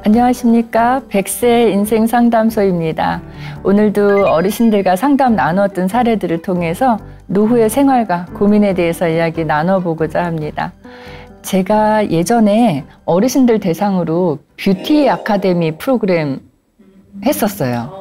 안녕하십니까. 100세 인생상담소입니다. 오늘도 어르신들과 상담 나누었던 사례들을 통해서 노후의 생활과 고민에 대해서 이야기 나눠보고자 합니다. 제가 예전에 어르신들 대상으로 뷰티 아카데미 프로그램 했었어요.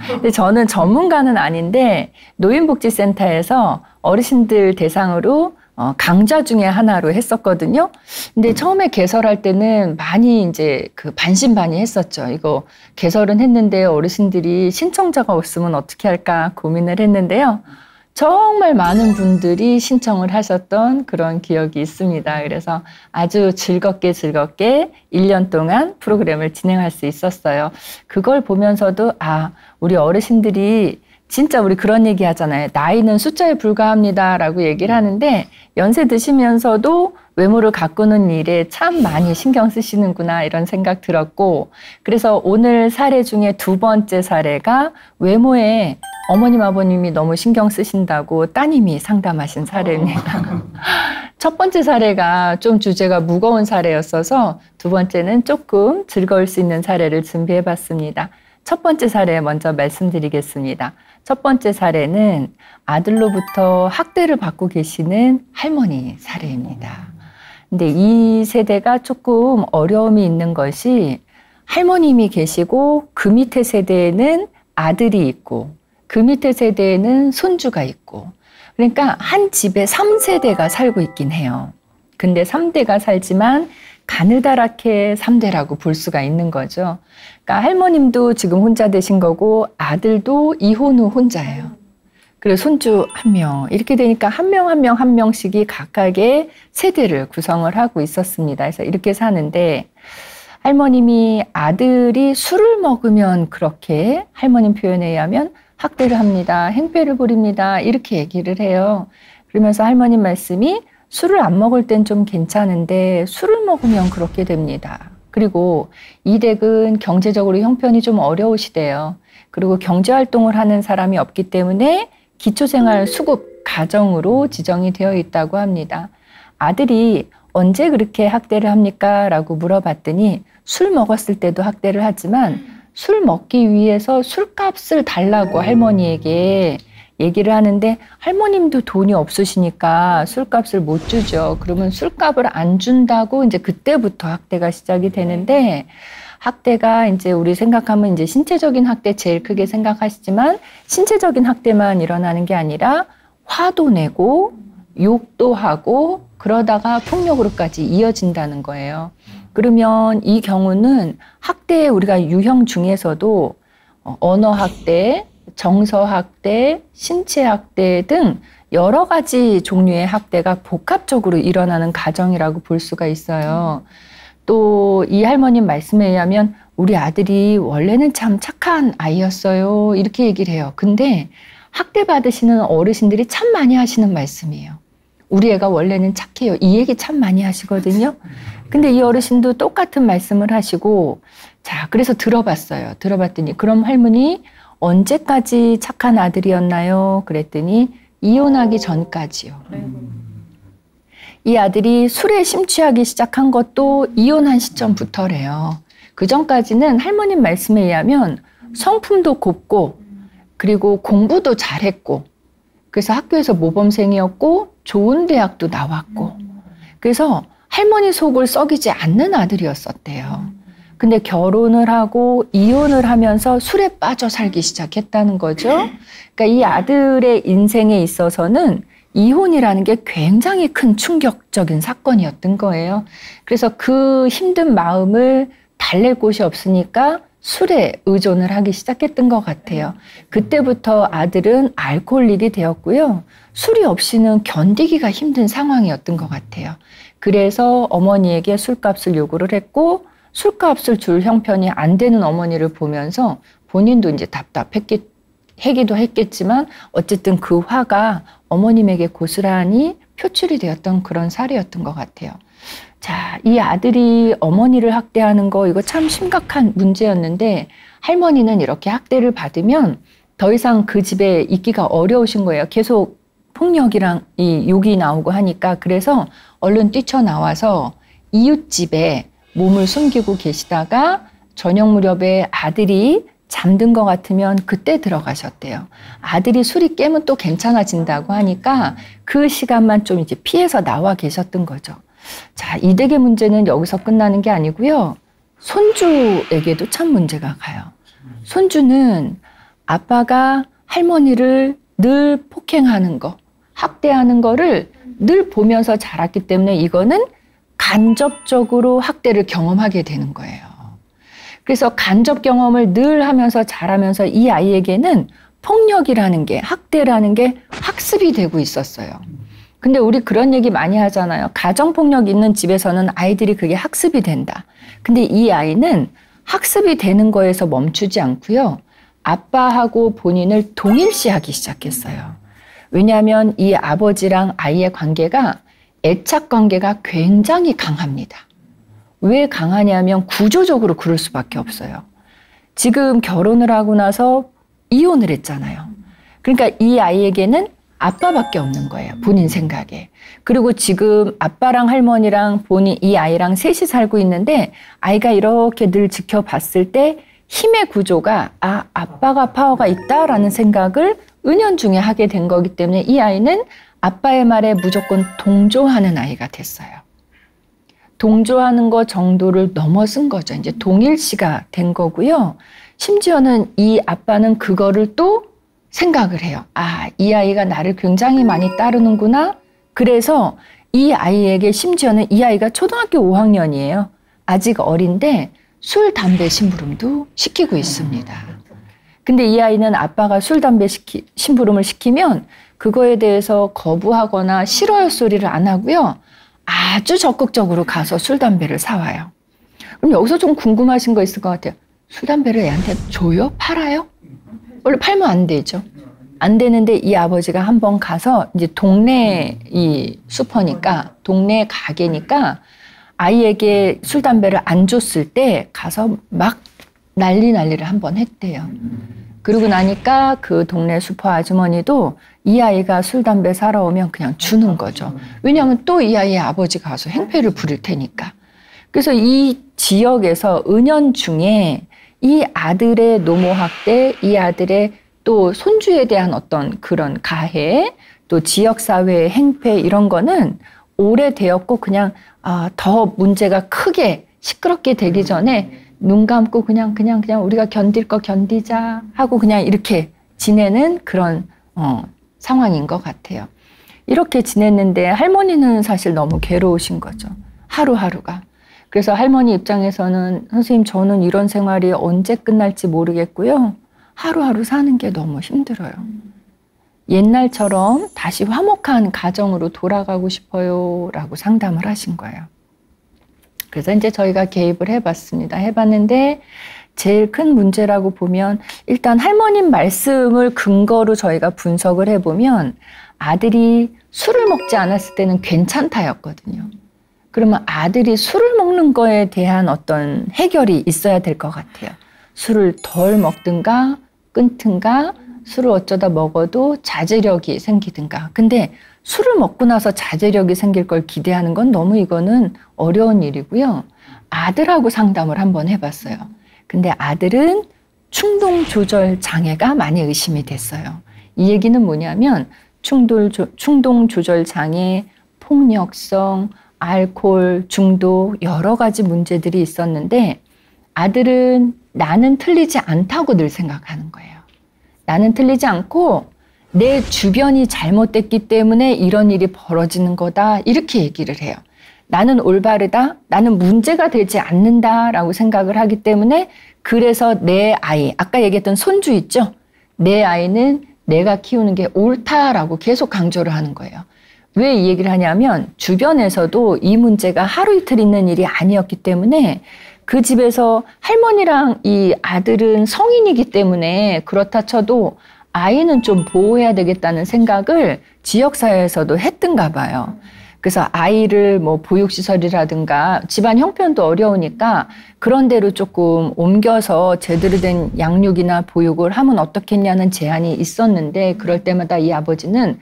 근데 저는 전문가는 아닌데 노인복지센터에서 어르신들 대상으로 강좌 중에 하나로 했었거든요. 근데 처음에 개설할 때는 많이 이제 반신반의했었죠. 이거 개설은 했는데 어르신들이 신청자가 없으면 어떻게 할까 고민을 했는데요. 정말 많은 분들이 신청을 하셨던 그런 기억이 있습니다. 그래서 아주 즐겁게 1년 동안 프로그램을 진행할 수 있었어요. 그걸 보면서도 우리 어르신들이 진짜 우리 그런 얘기 하잖아요. 나이는 숫자에 불과합니다 라고 얘기를 하는데 연세 드시면서도 외모를 가꾸는 일에 참 많이 신경 쓰시는구나 이런 생각 들었고, 그래서 오늘 사례 중에 두 번째 사례가 외모에 어머님 아버님이 너무 신경 쓰신다고 따님이 상담하신 사례입니다. 첫 번째 사례가 좀 주제가 무거운 사례였어서 두 번째는 조금 즐거울 수 있는 사례를 준비해 봤습니다. 첫 번째 사례 먼저 말씀드리겠습니다. 첫 번째 사례는 아들로부터 학대를 받고 계시는 할머니 사례입니다. 근데 이 세대가 조금 어려움이 있는 것이 할머님이 계시고 그 밑에 세대에는 아들이 있고 그 밑에 세대에는 손주가 있고, 그러니까 한 집에 3세대가 살고 있긴 해요. 근데 3대가 살지만 가느다랗게 3대라고 볼 수가 있는 거죠. 그러니까 할머님도 지금 혼자 되신 거고 아들도 이혼 후 혼자예요. 그리고 손주 1명 이렇게 되니까 한 명씩이 각각의 세대를 구성을 하고 있었습니다. 그래서 이렇게 사는데 할머님이 아들이 술을 먹으면 그렇게 할머님 표현에 의하면 학대를 합니다. 행패를 부립니다. 이렇게 얘기를 해요. 그러면서 할머님 말씀이 술을 안 먹을 땐 좀 괜찮은데 술을 먹으면 그렇게 됩니다. 그리고 이 댁은 경제적으로 형편이 좀 어려우시대요. 그리고 경제활동을 하는 사람이 없기 때문에 기초생활 수급 가정으로 지정이 되어 있다고 합니다. 아들이 언제 그렇게 학대를 합니까? 라고 물어봤더니 술 먹었을 때도 학대를 하지만 술 먹기 위해서 술값을 달라고 할머니에게 얘기를 하는데 할머님도 돈이 없으시니까 술값을 못 주죠. 그러면 술값을 안 준다고 이제 그때부터 학대가 시작이 되는데, 학대가 이제 우리 생각하면 이제 신체적인 학대 제일 크게 생각하시지만 신체적인 학대만 일어나는 게 아니라 화도 내고 욕도 하고 그러다가 폭력으로까지 이어진다는 거예요. 그러면 이 경우는 학대의 우리가 유형 중에서도 언어학대, 정서학대, 신체학대 등 여러 가지 종류의 학대가 복합적으로 일어나는 가정이라고 볼 수가 있어요. 또 이 할머님 말씀에 의하면 우리 아들이 원래는 참 착한 아이였어요. 이렇게 얘기를 해요. 근데 학대받으시는 어르신들이 참 많이 하시는 말씀이에요. 우리 애가 원래는 착해요. 이 얘기 참 많이 하시거든요. 근데 이 어르신도 똑같은 말씀을 하시고, 자, 그래서 들어봤더니 그럼 할머니 언제까지 착한 아들이었나요? 그랬더니 이혼하기 전까지요. 이 아들이 술에 심취하기 시작한 것도 이혼한 시점부터래요. 그 전까지는 할머님 말씀에 의하면 성품도 곱고 그리고 공부도 잘했고 그래서 학교에서 모범생이었고 좋은 대학도 나왔고 그래서 할머니 속을 썩이지 않는 아들이었었대요. 근데 결혼을 하고 이혼을 하면서 술에 빠져 살기 시작했다는 거죠. 그러니까 이 아들의 인생에 있어서는 이혼이라는 게 굉장히 큰 충격적인 사건이었던 거예요. 그래서 그 힘든 마음을 달랠 곳이 없으니까 술에 의존을 하기 시작했던 것 같아요. 그때부터 아들은 알코올릭이 되었고요. 술이 없이는 견디기가 힘든 상황이었던 것 같아요. 그래서 어머니에게 술값을 요구를 했고 술값을 줄 형편이 안 되는 어머니를 보면서 본인도 이제 답답했기도 했겠지만 어쨌든 그 화가 어머님에게 고스란히 표출이 되었던 그런 사례였던 것 같아요. 자, 이 아들이 어머니를 학대하는 거 이거 참 심각한 문제였는데 할머니는 이렇게 학대를 받으면 더 이상 그 집에 있기가 어려우신 거예요. 계속 폭력이랑 이 욕이 나오고 하니까 그래서 얼른 뛰쳐나와서 이웃집에 몸을 숨기고 계시다가 저녁 무렵에 아들이 잠든 것 같으면 그때 들어가셨대요. 아들이 술이 깨면 또 괜찮아진다고 하니까 그 시간만 좀 이제 피해서 나와 계셨던 거죠. 자, 이댁의 문제는 여기서 끝나는 게 아니고요. 손주에게도 참 문제가 가요. 손주는 아빠가 할머니를 늘 폭행하는 거, 학대하는 거를 늘 보면서 자랐기 때문에 이거는 간접적으로 학대를 경험하게 되는 거예요. 그래서 간접 경험을 늘 하면서 자라면서 이 아이에게는 폭력이라는 게, 학대라는 게 학습이 되고 있었어요. 근데 우리 그런 얘기 많이 하잖아요. 가정폭력 있는 집에서는 아이들이 그게 학습이 된다. 근데 이 아이는 학습이 되는 거에서 멈추지 않고요. 아빠하고 본인을 동일시하기 시작했어요. 왜냐하면 이 아버지랑 아이의 관계가 애착 관계가 굉장히 강합니다. 왜 강하냐면 구조적으로 그럴 수밖에 없어요. 지금 결혼을 하고 나서 이혼을 했잖아요. 그러니까 이 아이에게는 아빠밖에 없는 거예요. 본인 생각에. 그리고 지금 아빠랑 할머니랑 본인 이 아이랑 셋이 살고 있는데 아이가 이렇게 늘 지켜봤을 때 힘의 구조가 아빠가 파워가 있다라는 생각을 은연중에 하게 된 거기 때문에 이 아이는 아빠의 말에 무조건 동조하는 아이가 됐어요. 동조하는 거 정도를 넘어선 거죠. 이제 동일시가 된 거고요. 심지어는 이 아빠는 그거를 또 생각을 해요. 이 아이가 나를 굉장히 많이 따르는구나. 그래서 이 아이에게 심지어는 이 아이가 초등학교 5학년이에요. 아직 어린데 술, 담배 심부름도 시키고 있습니다. 근데 이 아이는 아빠가 술, 담배 심부름을 시키면 그거에 대해서 거부하거나 싫어요 소리를 안 하고요. 아주 적극적으로 가서 술, 담배를 사와요. 그럼 여기서 좀 궁금하신 거 있을 것 같아요. 술, 담배를 애한테 줘요? 팔아요? 원래 팔면 안 되죠. 안 되는데 이 아버지가 한번 가서 이제 동네 이 슈퍼니까, 동네 가게니까 아이에게 술, 담배를 안 줬을 때 가서 막 난리를 한번 했대요. 그러고 나니까 그 동네 슈퍼 아주머니도 이 아이가 술, 담배 사러 오면 그냥 주는 거죠. 왜냐하면 또 이 아이의 아버지가 가서 행패를 부릴 테니까. 그래서 이 지역에서 은연중에 이 아들의 노모학대, 이 아들의 또 손주에 대한 어떤 그런 가해, 또 지역사회의 행패 이런 거는 오래되었고 그냥 더 문제가 크게 시끄럽게 되기 전에 눈 감고 그냥 우리가 견딜 거 견디자 하고 그냥 이렇게 지내는 그런 상황인 것 같아요. 이렇게 지냈는데 할머니는 사실 너무 괴로우신 거죠. 하루하루가. 그래서 할머니 입장에서는 선생님 저는 이런 생활이 언제 끝날지 모르겠고요. 하루하루 사는 게 너무 힘들어요. 옛날처럼 다시 화목한 가정으로 돌아가고 싶어요 라고 상담을 하신 거예요. 그래서 이제 저희가 개입을 해봤습니다. 해봤는데 제일 큰 문제라고 보면 일단 할머님 말씀을 근거로 저희가 분석을 해보면 아들이 술을 먹지 않았을 때는 괜찮다였거든요. 그러면 아들이 술을 먹는 거에 대한 어떤 해결이 있어야 될 것 같아요. 술을 덜 먹든가 끊든가 술을 어쩌다 먹어도 자제력이 생기든가. 근데 술을 먹고 나서 자제력이 생길 걸 기대하는 건 너무 이거는 어려운 일이고요. 아들하고 상담을 한번 해봤어요. 근데 아들은 충동 조절 장애가 많이 의심이 됐어요. 이 얘기는 뭐냐면 충동 조절 장애, 폭력성, 알코올 중독 여러 가지 문제들이 있었는데 아들은 나는 틀리지 않다고 늘 생각하는 거예요. 나는 틀리지 않고 내 주변이 잘못됐기 때문에 이런 일이 벌어지는 거다 이렇게 얘기를 해요. 나는 올바르다, 나는 문제가 되지 않는다라고 생각을 하기 때문에 그래서 내 아이, 아까 얘기했던 손주 있죠? 내 아이는 내가 키우는 게 옳다라고 계속 강조를 하는 거예요. 왜 이 얘기를 하냐면 주변에서도 이 문제가 하루 이틀 있는 일이 아니었기 때문에 그 집에서 할머니랑 이 아들은 성인이기 때문에 그렇다 쳐도 아이는 좀 보호해야 되겠다는 생각을 지역사회에서도 했던가 봐요. 그래서 아이를 뭐 보육시설이라든가 집안 형편도 어려우니까 그런 데로 조금 옮겨서 제대로 된 양육이나 보육을 하면 어떻겠냐는 제안이 있었는데 그럴 때마다 이 아버지는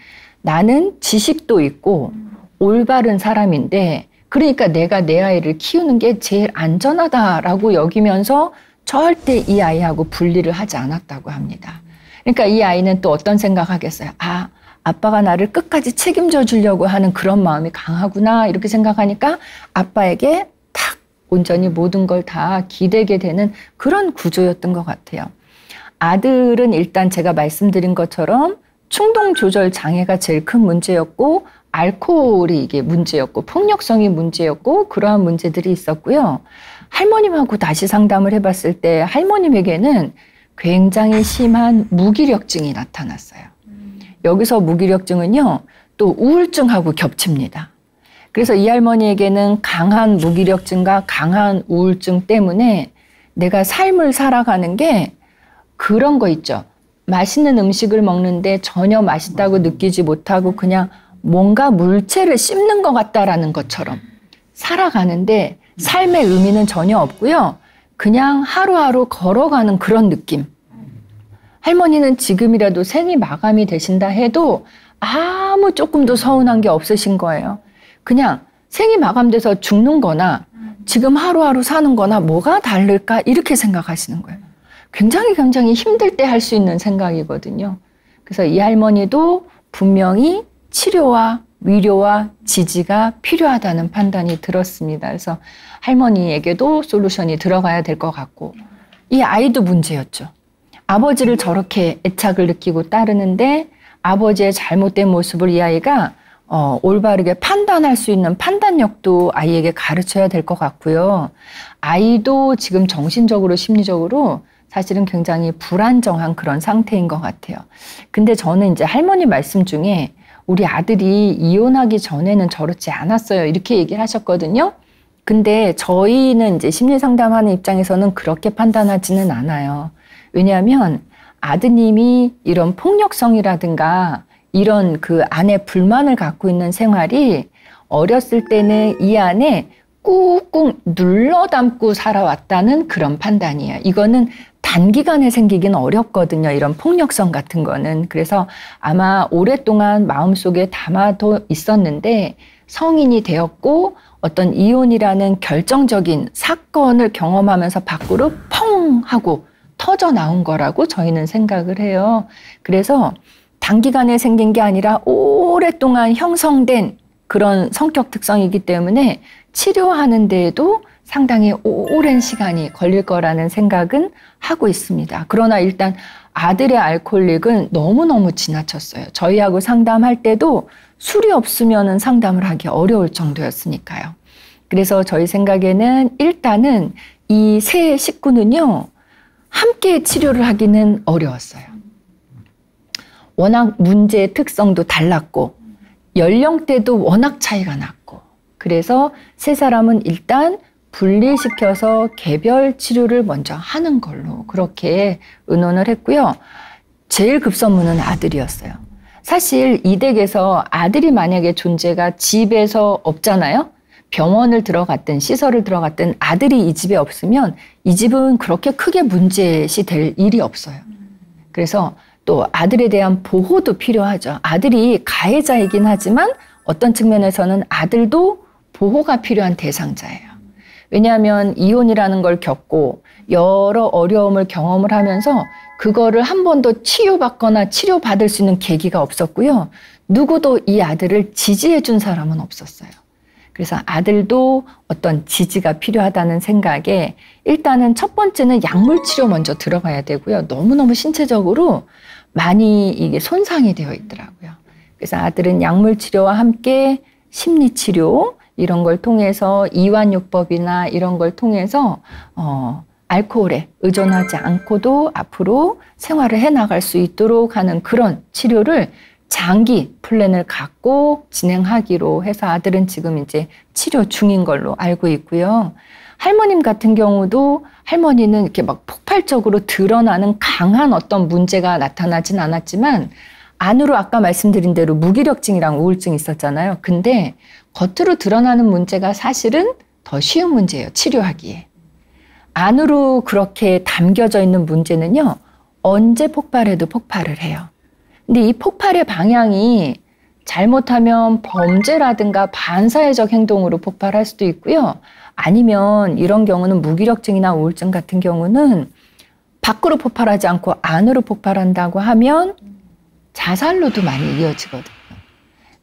나는 지식도 있고 올바른 사람인데 그러니까 내가 내 아이를 키우는 게 제일 안전하다라고 여기면서 절대 이 아이하고 분리를 하지 않았다고 합니다. 그러니까 이 아이는 또 어떤 생각하겠어요? 아, 아빠가 나를 끝까지 책임져 주려고 하는 그런 마음이 강하구나 이렇게 생각하니까 아빠에게 탁 온전히 모든 걸 다 기대게 되는 그런 구조였던 것 같아요. 아들은 일단 제가 말씀드린 것처럼 충동 조절 장애가 제일 큰 문제였고 알코올이 이게 문제였고 폭력성이 문제였고 그러한 문제들이 있었고요. 할머님하고 다시 상담을 해봤을 때 할머님에게는 굉장히 심한 무기력증이 나타났어요. 여기서 무기력증은요, 또 우울증하고 겹칩니다. 그래서 이 할머니에게는 강한 무기력증과 강한 우울증 때문에 내가 삶을 살아가는 게 그런 거 있죠. 맛있는 음식을 먹는데 전혀 맛있다고 느끼지 못하고 그냥 뭔가 물체를 씹는 것 같다라는 것처럼 살아가는데 삶의 의미는 전혀 없고요. 그냥 하루하루 걸어가는 그런 느낌. 할머니는 지금이라도 생이 마감이 되신다 해도 아무 조금도 서운한 게 없으신 거예요. 그냥 생이 마감돼서 죽는 거나 지금 하루하루 사는 거나 뭐가 다를까 이렇게 생각하시는 거예요. 굉장히 힘들 때 할 수 있는 생각이거든요. 그래서 이 할머니도 분명히 치료와 위로와 지지가 필요하다는 판단이 들었습니다. 그래서 할머니에게도 솔루션이 들어가야 될 것 같고 이 아이도 문제였죠. 아버지를 저렇게 애착을 느끼고 따르는데 아버지의 잘못된 모습을 이 아이가 올바르게 판단할 수 있는 판단력도 아이에게 가르쳐야 될 것 같고요. 아이도 지금 정신적으로 심리적으로 사실은 굉장히 불안정한 그런 상태인 것 같아요. 근데 저는 이제 할머니 말씀 중에 우리 아들이 이혼하기 전에는 저렇지 않았어요. 이렇게 얘기를 하셨거든요. 근데 저희는 이제 심리 상담하는 입장에서는 그렇게 판단하지는 않아요. 왜냐하면 아드님이 이런 폭력성이라든가 이런 그 안에 불만을 갖고 있는 생활이 어렸을 때는 이 안에 꾹꾹 눌러 담고 살아왔다는 그런 판단이에요. 이거는 단기간에 생기긴 어렵거든요. 이런 폭력성 같은 거는. 그래서 아마 오랫동안 마음속에 담아도 있었는데 성인이 되었고 어떤 이혼이라는 결정적인 사건을 경험하면서 밖으로 펑 하고 터져 나온 거라고 저희는 생각을 해요. 그래서 단기간에 생긴 게 아니라 오랫동안 형성된 그런 성격 특성이기 때문에 치료하는 데에도 상당히 오랜 시간이 걸릴 거라는 생각은 하고 있습니다. 그러나 일단 아들의 알코올릭은 너무너무 지나쳤어요. 저희하고 상담할 때도 술이 없으면 상담을 하기 어려울 정도였으니까요. 그래서 저희 생각에는 일단은 이 세 식구는요, 함께 치료를 하기는 어려웠어요. 워낙 문제의 특성도 달랐고 연령대도 워낙 차이가 났고 그래서 세 사람은 일단 분리시켜서 개별 치료를 먼저 하는 걸로 그렇게 의논을 했고요. 제일 급선무는 아들이었어요. 사실 이 댁에서 아들이 만약에 존재가 집에서 없잖아요. 병원을 들어갔든 시설을 들어갔든 아들이 이 집에 없으면 이 집은 그렇게 크게 문제시 될 일이 없어요. 그래서 또 아들에 대한 보호도 필요하죠. 아들이 가해자이긴 하지만 어떤 측면에서는 아들도 보호가 필요한 대상자예요. 왜냐하면 이혼이라는 걸 겪고 여러 어려움을 경험을 하면서 그거를 한 번도 치유받거나 치료받을 수 있는 계기가 없었고요. 누구도 이 아들을 지지해 준 사람은 없었어요. 그래서 아들도 어떤 지지가 필요하다는 생각에 일단은 첫 번째는 약물 치료 먼저 들어가야 되고요. 너무너무 신체적으로 많이 이게 손상이 되어 있더라고요. 그래서 아들은 약물 치료와 함께 심리 치료 이런 걸 통해서 이완요법이나 이런 걸 통해서 알코올에 의존하지 않고도 앞으로 생활을 해나갈 수 있도록 하는 그런 치료를 장기 플랜을 갖고 진행하기로 해서 아들은 지금 이제 치료 중인 걸로 알고 있고요. 할머님 같은 경우도 할머니는 이렇게 막 폭발적으로 드러나는 강한 어떤 문제가 나타나진 않았지만 안으로 아까 말씀드린 대로 무기력증이랑 우울증이 있었잖아요. 근데 겉으로 드러나는 문제가 사실은 더 쉬운 문제예요. 치료하기에. 안으로 그렇게 담겨져 있는 문제는요. 언제 폭발해도 폭발을 해요. 근데 이 폭발의 방향이 잘못하면 범죄라든가 반사회적 행동으로 폭발할 수도 있고요. 아니면 이런 경우는 무기력증이나 우울증 같은 경우는 밖으로 폭발하지 않고 안으로 폭발한다고 하면 자살로도 많이 이어지거든요.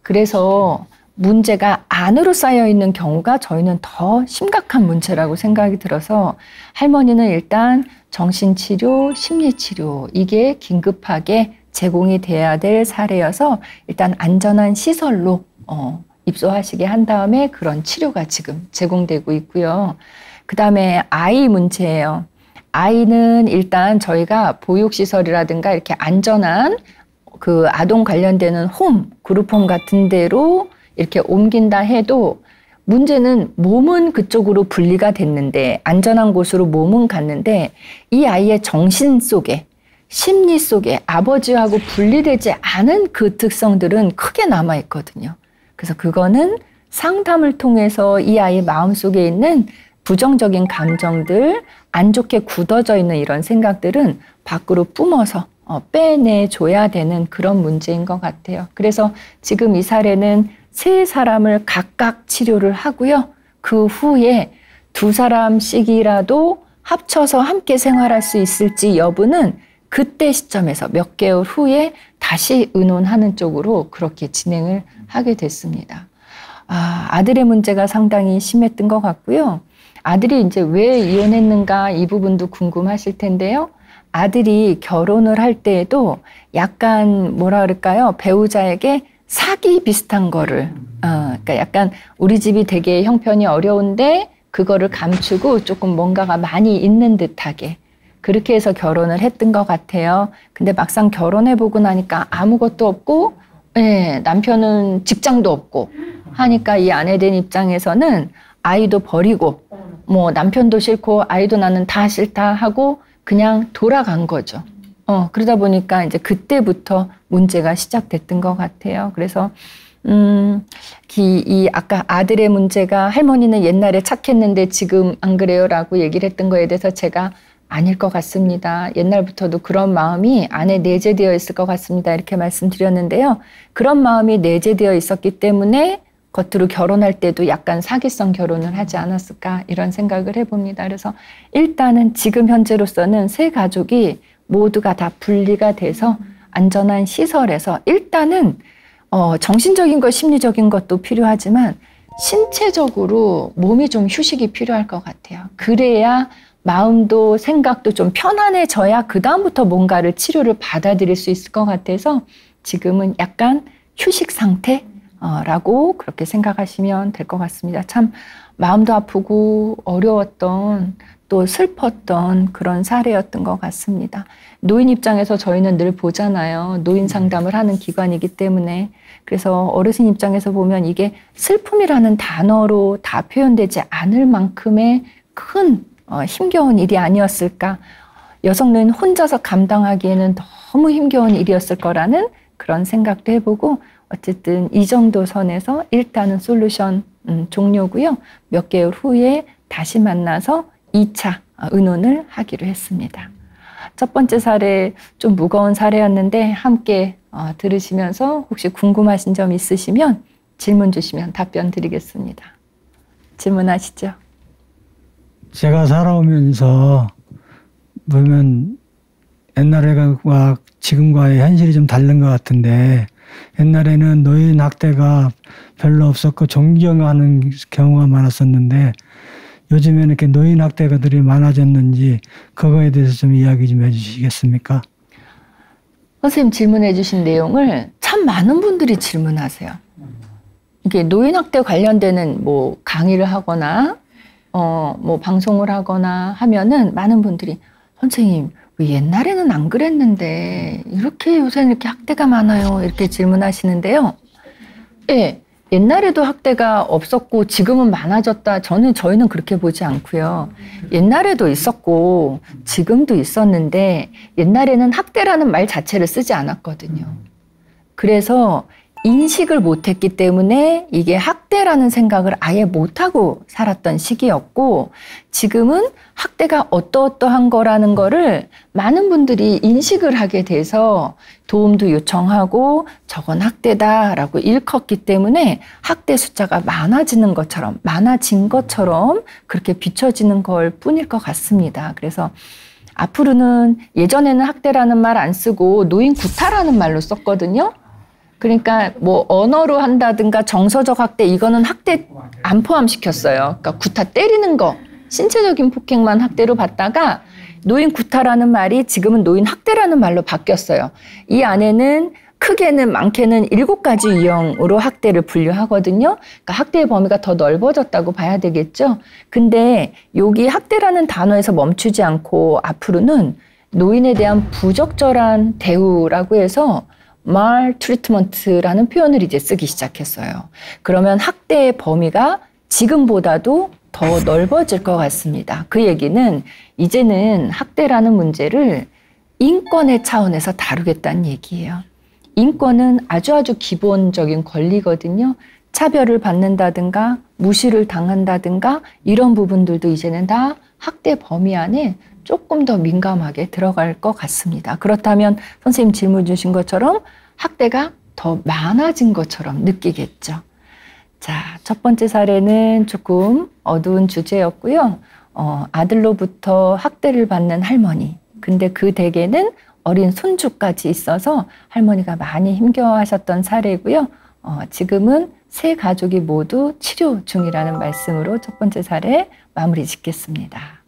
그래서 문제가 안으로 쌓여 있는 경우가 저희는 더 심각한 문제라고 생각이 들어서 할머니는 일단 정신치료, 심리치료 이게 긴급하게 제공이 돼야 될 사례여서 일단 안전한 시설로 입소하시게 한 다음에 그런 치료가 지금 제공되고 있고요. 그 다음에 아이 문제예요. 아이는 일단 저희가 보육시설이라든가 이렇게 안전한 그 아동 관련되는 홈, 그룹홈 같은 데로 이렇게 옮긴다 해도 문제는 몸은 그쪽으로 분리가 됐는데 안전한 곳으로 몸은 갔는데 이 아이의 정신 속에 심리 속에 아버지하고 분리되지 않은 그 특성들은 크게 남아있거든요. 그래서 그거는 상담을 통해서 이 아이의 마음속에 있는 부정적인 감정들, 안 좋게 굳어져 있는 이런 생각들은 밖으로 뿜어서 빼내줘야 되는 그런 문제인 것 같아요. 그래서 지금 이 사례는 세 사람을 각각 치료를 하고요. 그 후에 두 사람씩이라도 합쳐서 함께 생활할 수 있을지 여부는 그때 시점에서 몇 개월 후에 다시 의논하는 쪽으로 그렇게 진행을 하게 됐습니다. 아들의 문제가 상당히 심했던 것 같고요. 아들이 이제 왜 이혼했는가 이 부분도 궁금하실 텐데요. 아들이 결혼을 할 때에도 약간 뭐라 그럴까요? 배우자에게 사기 비슷한 거를 그러니까 약간 우리 집이 되게 형편이 어려운데 그거를 감추고 조금 뭔가가 많이 있는 듯하게 그렇게 해서 결혼을 했던 것 같아요. 근데 막상 결혼해보고 나니까 아무것도 없고 남편은 직장도 없고 하니까 이 아내된 입장에서는 아이도 버리고 뭐 남편도 싫고 아이도 나는 다 싫다 하고 그냥 돌아간 거죠. 그러다 보니까 이제 그때부터 문제가 시작됐던 것 같아요. 그래서 이 아까 아들의 문제가 할머니는 옛날에 착했는데 지금 안 그래요라고 얘기를 했던 거에 대해서 제가 아닐 것 같습니다. 옛날부터도 그런 마음이 안에 내재되어 있을 것 같습니다. 이렇게 말씀드렸는데요. 그런 마음이 내재되어 있었기 때문에 겉으로 결혼할 때도 약간 사기성 결혼을 하지 않았을까 이런 생각을 해봅니다. 그래서 일단은 지금 현재로서는 세 가족이 모두가 다 분리가 돼서 안전한 시설에서 일단은 정신적인 것, 심리적인 것도 필요하지만 신체적으로 몸이 좀 휴식이 필요할 것 같아요. 그래야 마음도 생각도 좀 편안해져야 그 다음부터 뭔가를 치료를 받아들일 수 있을 것 같아서 지금은 약간 휴식 상태라고 그렇게 생각하시면 될 것 같습니다. 참 마음도 아프고 어려웠던 또 슬펐던 그런 사례였던 것 같습니다. 노인 입장에서 저희는 늘 보잖아요. 노인 상담을 하는 기관이기 때문에. 그래서 어르신 입장에서 보면 이게 슬픔이라는 단어로 다 표현되지 않을 만큼의 큰 힘겨운 일이 아니었을까. 여성은 혼자서 감당하기에는 너무 힘겨운 일이었을 거라는 그런 생각도 해보고 어쨌든 이 정도 선에서 일단은 솔루션 종료고요. 몇 개월 후에 다시 만나서 2차 의논을 하기로 했습니다. 첫 번째 사례 좀 무거운 사례였는데 함께 들으시면서 혹시 궁금하신 점 있으시면 질문 주시면 답변 드리겠습니다. 질문하시죠. 제가 살아오면서 보면 옛날과 지금과의 현실이 좀 다른 것 같은데 옛날에는 노인 학대가 별로 없었고 존경하는 경우가 많았었는데 요즘에는 이렇게 노인 학대가들이 많아졌는지 그거에 대해서 좀 이야기 좀 해주시겠습니까? 선생님 질문해 주신 내용을 참 많은 분들이 질문하세요. 이게 노인 학대 관련되는 뭐 강의를 하거나 뭐 방송을 하거나 하면은 많은 분들이 선생님 왜 옛날에는 안 그랬는데 이렇게 요새는 이렇게 학대가 많아요 이렇게 질문하시는데요. 예, 옛날에도 학대가 없었고 지금은 많아졌다. 저희는 그렇게 보지 않고요. 옛날에도 있었고 지금도 있었는데 옛날에는 학대라는 말 자체를 쓰지 않았거든요. 그래서 인식을 못했기 때문에 이게 학대라는 생각을 아예 못하고 살았던 시기였고, 지금은 학대가 어떠한 거라는 거를 많은 분들이 인식을 하게 돼서 도움도 요청하고 저건 학대다라고 일컫기 때문에 학대 숫자가 많아진 것처럼 그렇게 비춰지는 걸 뿐일 것 같습니다. 그래서 앞으로는, 예전에는 학대라는 말 안 쓰고 노인 구타라는 말로 썼거든요. 그러니까 뭐 언어로 한다든가 정서적 학대, 이거는 학대 안 포함시켰어요. 그러니까 구타 때리는 거, 신체적인 폭행만 학대로 봤다가 노인 구타라는 말이 지금은 노인 학대라는 말로 바뀌었어요. 이 안에는 크게는 많게는 7가지 유형으로 학대를 분류하거든요. 그러니까 학대의 범위가 더 넓어졌다고 봐야 되겠죠. 근데 여기 학대라는 단어에서 멈추지 않고 앞으로는 노인에 대한 부적절한 대우라고 해서 maltreatment라는 표현을 이제 쓰기 시작했어요. 그러면 학대의 범위가 지금보다도 더 넓어질 것 같습니다. 그 얘기는 이제는 학대라는 문제를 인권의 차원에서 다루겠다는 얘기예요. 인권은 아주 기본적인 권리거든요. 차별을 받는다든가 무시를 당한다든가 이런 부분들도 이제는 다 학대 범위 안에 조금 더 민감하게 들어갈 것 같습니다. 그렇다면 선생님 질문 주신 것처럼 학대가 더 많아진 것처럼 느끼겠죠. 자, 첫 번째 사례는 조금 어두운 주제였고요. 아들로부터 학대를 받는 할머니. 근데 그 댁에는 어린 손주까지 있어서 할머니가 많이 힘겨워하셨던 사례고요. 지금은 세 가족이 모두 치료 중이라는 말씀으로 첫 번째 사례 마무리 짓겠습니다.